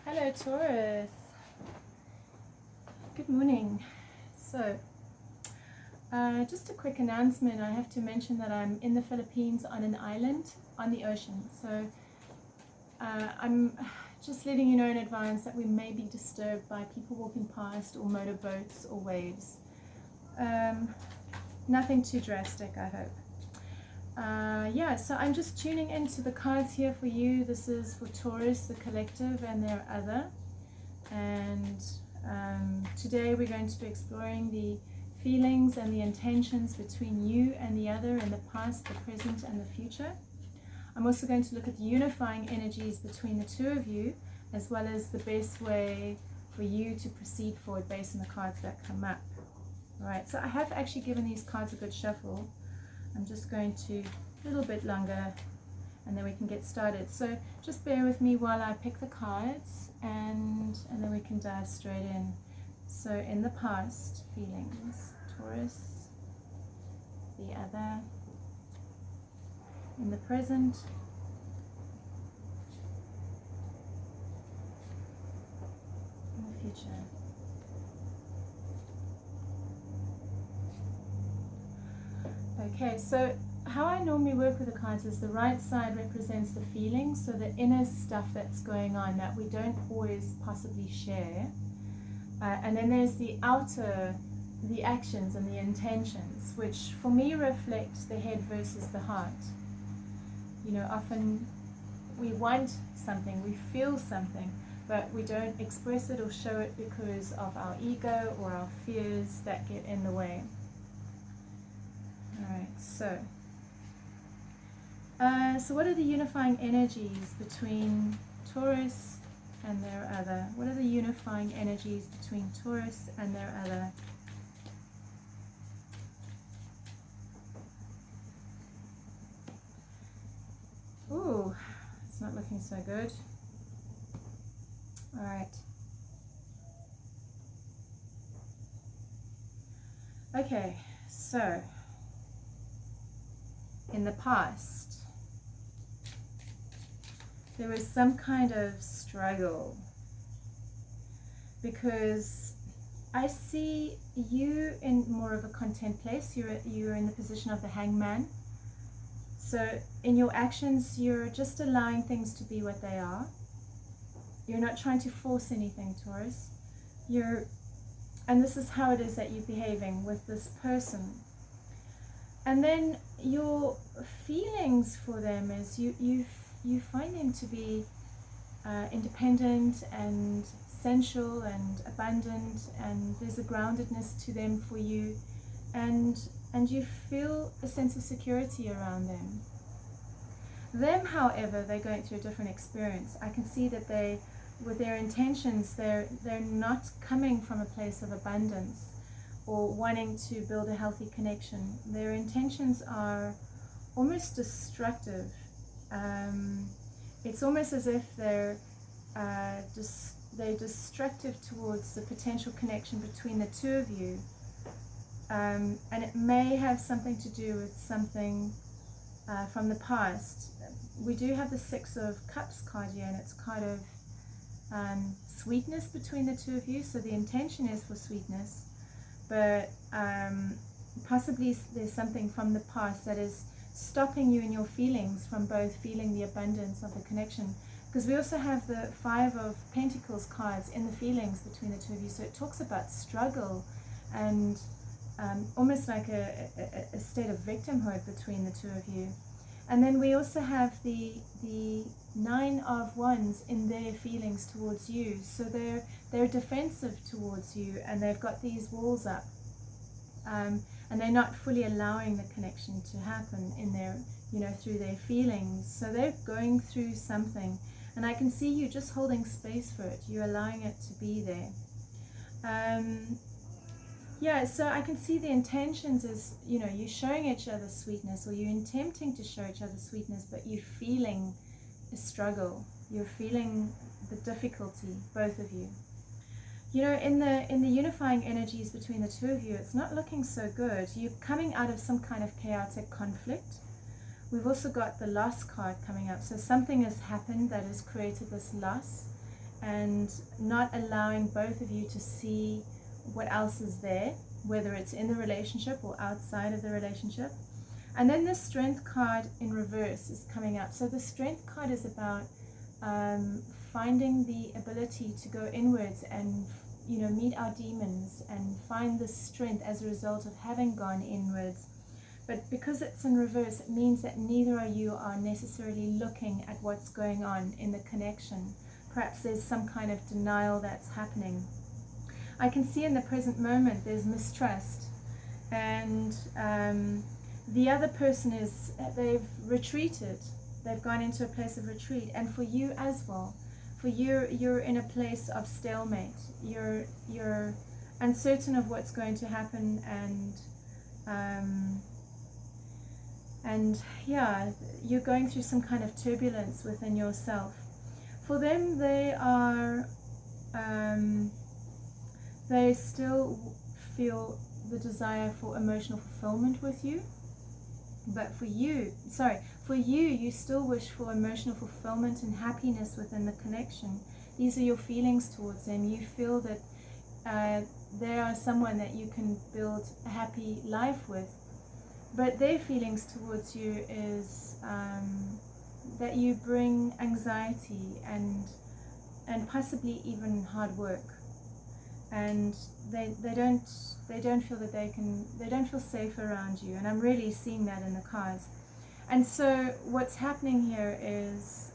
Hello Taurus, good morning. So just a quick announcement. I have to mention that I'm in the Philippines on an island on the ocean, so I'm just letting you know in advance that we may be disturbed by people walking past or motorboats or waves. Nothing too drastic, I hope. Yeah, so I'm just tuning into the cards here for you. This is for Taurus, the collective, and their other. And today we're going to be exploring the feelings and the intentions between you and the other in the past, the present, and the future. I'm also going to look at the unifying energies between the two of you, as well as the best way for you to proceed forward based on the cards that come up. All right, so I have actually given these cards a good shuffle. I'm just going to a little bit longer and then we can get started. So just bear with me while I pick the cards and then we can dive straight in. So in the past, feelings, Taurus, the other. In the present, in the future. Okay, so how I normally work with the cards is the right side represents the feelings, so the inner stuff that's going on that we don't always possibly share. And then there's the outer, the actions and the intentions, which for me reflect the head versus the heart. You know, often we want something, we feel something, but we don't express it or show it because of our ego or our fears that get in the way. Alright, so what are the unifying energies between Taurus and their other? What are the unifying energies between Taurus and their other? Ooh, it's not looking so good. Alright. Okay, so in the past, there was some kind of struggle because I see you in more of a content place. You're in the position of the hangman. So in your actions, you're just allowing things to be what they are. You're not trying to force anything, Taurus. And this is how it is that you're behaving with this person. And then your feelings for them is you find them to be independent and sensual and abundant, and there's a groundedness to them for you, and you feel a sense of security around them. Them, however, they're going through a different experience. I can see that they, with their intentions, they're not coming from a place of abundance or wanting to build a healthy connection. Their intentions are almost destructive. It's almost as if they're destructive towards the potential connection between the two of you. And it may have something to do with something from the past. We do have the Six of Cups card here, and it's kind of sweetness between the two of you. So the intention is for sweetness. But possibly there's something from the past that is stopping you in your feelings from both feeling the abundance of the connection. Because we also have the Five of Pentacles cards in the feelings between the two of you. So it talks about struggle and almost like a state of victimhood between the two of you. And then we also have the Nine of Wands in their feelings towards you. So they're defensive towards you, and they've got these walls up, and they're not fully allowing the connection to happen in their, through their feelings. So they're going through something, and I can see you just holding space for it. You're allowing it to be there. Yeah, so I can see the intentions is, you're showing each other sweetness, or you're attempting to show each other sweetness, but you're feeling a struggle. You're feeling the difficulty, both of you. In the unifying energies between the two of you, it's not looking so good. You're coming out of some kind of chaotic conflict. We've also got the loss card coming up. So something has happened that has created this loss, and not allowing both of you to see what else is there, whether it's in the relationship or outside of the relationship. And then the Strength card in reverse is coming up. So the Strength card is about finding the ability to go inwards and, you know, meet our demons and find the strength as a result of having gone inwards. But because it's in reverse, it means that neither of you are necessarily looking at what's going on in the connection. Perhaps there's some kind of denial that's happening. I can see in the present moment there's mistrust, and the other person is, they've retreated. They've gone into a place of retreat. And for you as well, for you, you're in a place of stalemate. You're uncertain of what's going to happen, and yeah, you're going through some kind of turbulence within yourself. For them, they still feel the desire for emotional fulfillment with you. But for you, you still wish for emotional fulfillment and happiness within the connection. These are your feelings towards them. You feel that they are someone that you can build a happy life with. But their feelings towards you is that you bring anxiety and possibly even hard work. And they don't feel that they don't feel safe around you, and I'm really seeing that in the cards. And so what's happening here is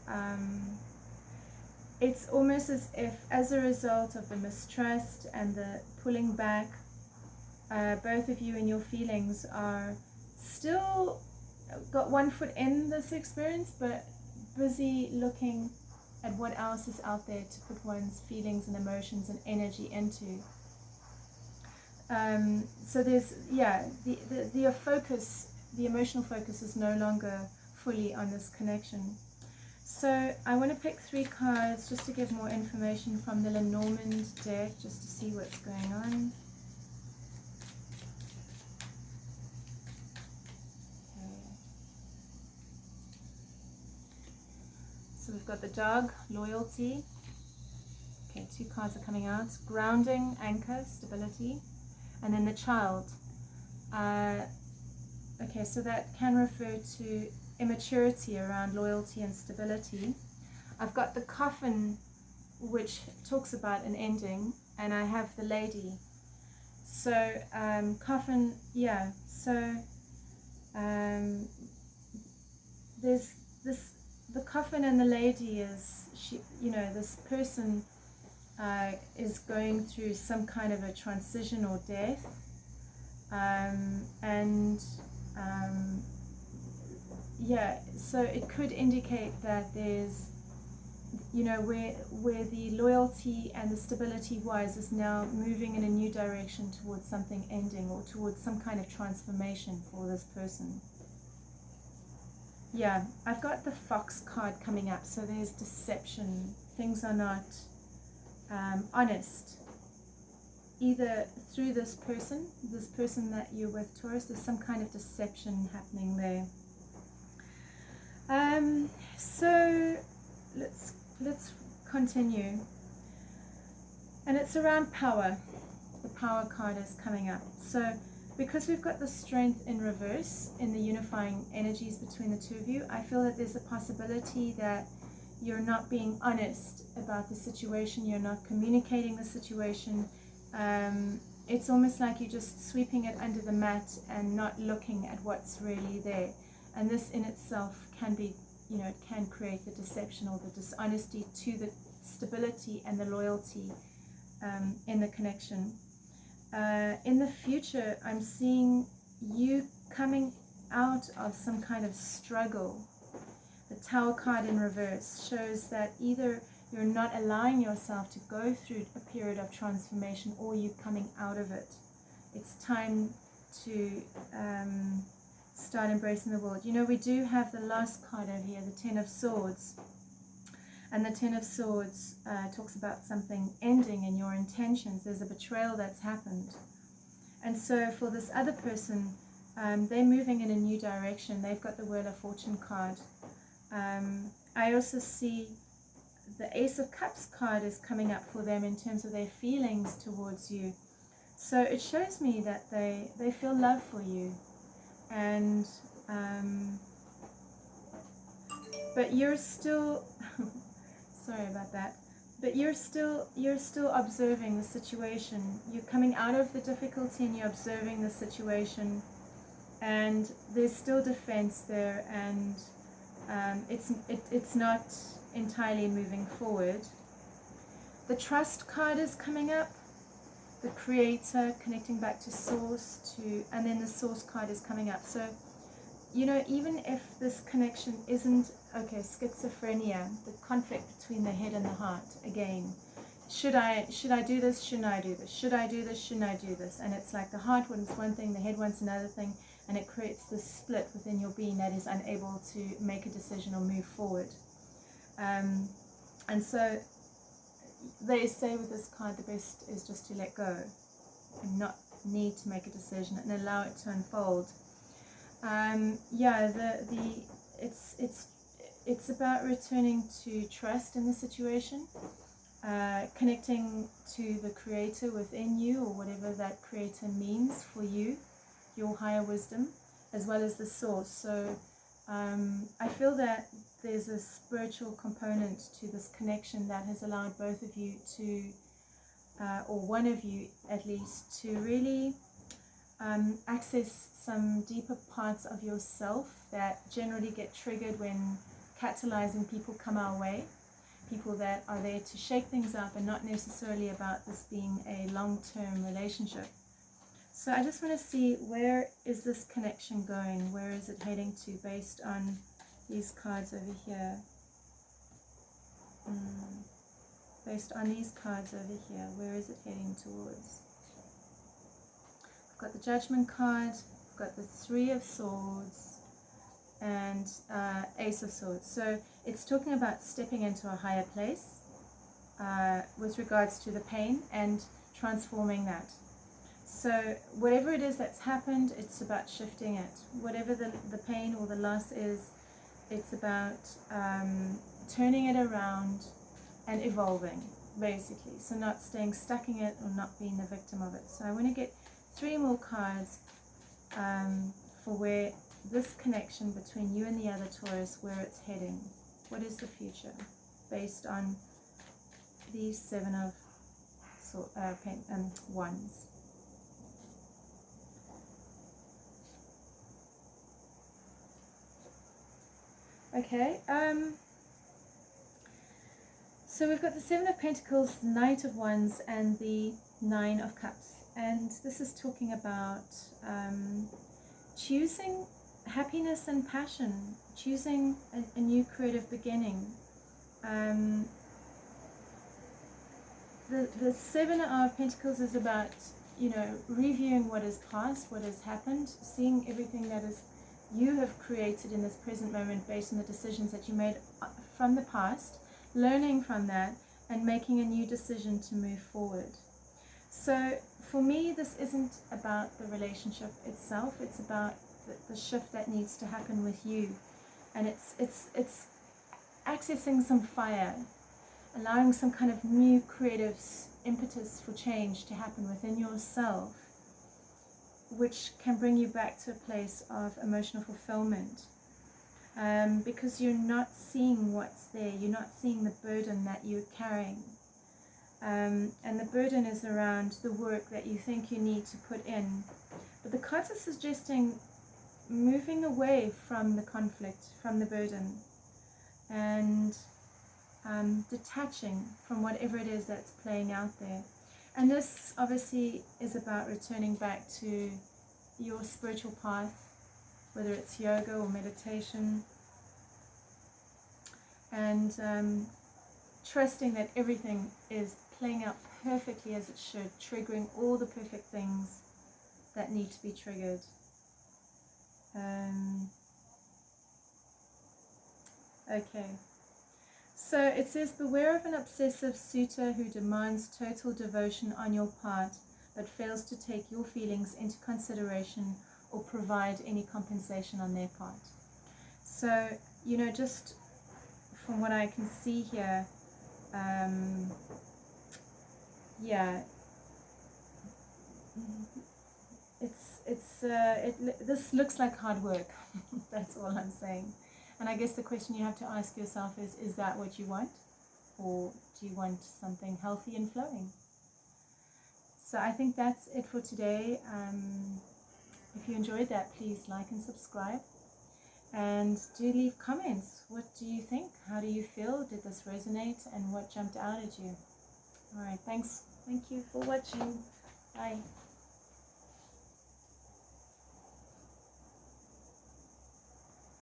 it's almost as if, as a result of the mistrust and the pulling back, both of you and your feelings are still got one foot in this experience, but busy looking at what else is out there to put one's feelings and emotions and energy into. So there's, yeah, the focus, the emotional focus is no longer fully on this connection. So I want to pick 3 cards just to give more information from the Lenormand deck, just to see what's going on. So we've got the dog, loyalty. Okay, 2 cards are coming out. Grounding, anchor, stability. And then the child. Okay, so that can refer to immaturity around loyalty and stability. I've got the coffin, which talks about an ending, and I have the lady. So coffin, yeah. So there's this. The coffin and the lady is, this person is going through some kind of a transition or death, yeah, so it could indicate that there's, where the loyalty and the stability was is now moving in a new direction towards something ending, or towards some kind of transformation for this person. Yeah, I've got the Fox card coming up, so there's deception. Things are not honest. Either through this person that you're with, Taurus, there's some kind of deception happening there. So let's continue. And it's around power. The Power card is coming up. So because we've got the Strength in reverse in the unifying energies between the two of you, I feel that there's a possibility that you're not being honest about the situation, you're not communicating the situation. It's almost like you're just sweeping it under the mat and not looking at what's really there. And this in itself can be, it can create the deception or the dishonesty to the stability and the loyalty in the connection. In the future, I'm seeing you coming out of some kind of struggle. The Tower card in reverse shows that either you're not allowing yourself to go through a period of transformation, or you coming out of it. It's time to start embracing the world. We do have the last card over here, the Ten of Swords. And the Ten of Swords talks about something ending in your intentions. There's a betrayal that's happened. And so for this other person, they're moving in a new direction. They've got the Wheel of Fortune card. I also see the Ace of Cups card is coming up for them in terms of their feelings towards you. So it shows me that they feel love for you, and but you're still sorry about that, but you're still observing the situation. You're coming out of the difficulty and you're observing the situation, and there's still defense there, and it's not entirely moving forward. The Trust card is coming up, the Creator, connecting back to Source, and then the Source card is coming up. So, you know, even if this connection isn't, okay, schizophrenia, the conflict between the head and the heart, again, should I do this, shouldn't I do this, should I do this, shouldn't I do this, and it's like the heart wants one thing, the head wants another thing, and it creates this split within your being that is unable to make a decision or move forward. And so they say with this card, the best is just to let go and not need to make a decision and allow it to unfold. It's about returning to trust in the situation, connecting to the Creator within you, or whatever that Creator means for you, your higher wisdom, as well as the Source. So I feel that there's a spiritual component to this connection that has allowed both of you to, or one of you at least, to really access some deeper parts of yourself that generally get triggered when catalyzing people come our way. People that are there to shake things up and not necessarily about this being a long-term relationship. So I just want to see, where is this connection going? Where is it heading to based on these cards over here? Based on these cards over here, where is it heading towards? I've got the Judgment card, I've got the Three of Swords, and Ace of Swords. So it's talking about stepping into a higher place with regards to the pain and transforming that. So whatever it is that's happened, it's about shifting it. Whatever the pain or the loss is, it's about turning it around and evolving, basically. So not staying stuck in it or not being the victim of it. So I want to get 3 more cards for where this connection between you and the other Taurus, where it's heading. What is the future based on these 7 of Wands? Okay, so we've got the 7 of Pentacles, the Knight of Wands, and the 9 of Cups. And this is talking about choosing happiness and passion, choosing a new creative beginning. The 7 of Pentacles is about, you know, reviewing what is past, what has happened, seeing everything that is you have created in this present moment based on the decisions that you made from the past, learning from that, and making a new decision to move forward. So for me, this isn't about the relationship itself, it's about the shift that needs to happen with you. And it's accessing some fire, allowing some kind of new creative impetus for change to happen within yourself, which can bring you back to a place of emotional fulfillment, because you're not seeing what's there, you're not seeing the burden that you're carrying, and the burden is around the work that you think you need to put in. But the cards are suggesting moving away from the conflict, from the burden, and detaching from whatever it is that's playing out there. And this obviously is about returning back to your spiritual path, whether it's yoga or meditation, and trusting that everything is playing out perfectly as it should, triggering all the perfect things that need to be triggered. Okay. So it says, beware of an obsessive suitor who demands total devotion on your part, but fails to take your feelings into consideration or provide any compensation on their part. So, you know, just from what I can see here, Yeah, this looks like hard work. That's all I'm saying. And I guess the question you have to ask yourself is that what you want? Or do you want something healthy and flowing? So I think that's it for today. If you enjoyed that, please like and subscribe. And do leave comments. What do you think? How do you feel? Did this resonate? And what jumped out at you? All right, thanks. Thank you for watching. Bye.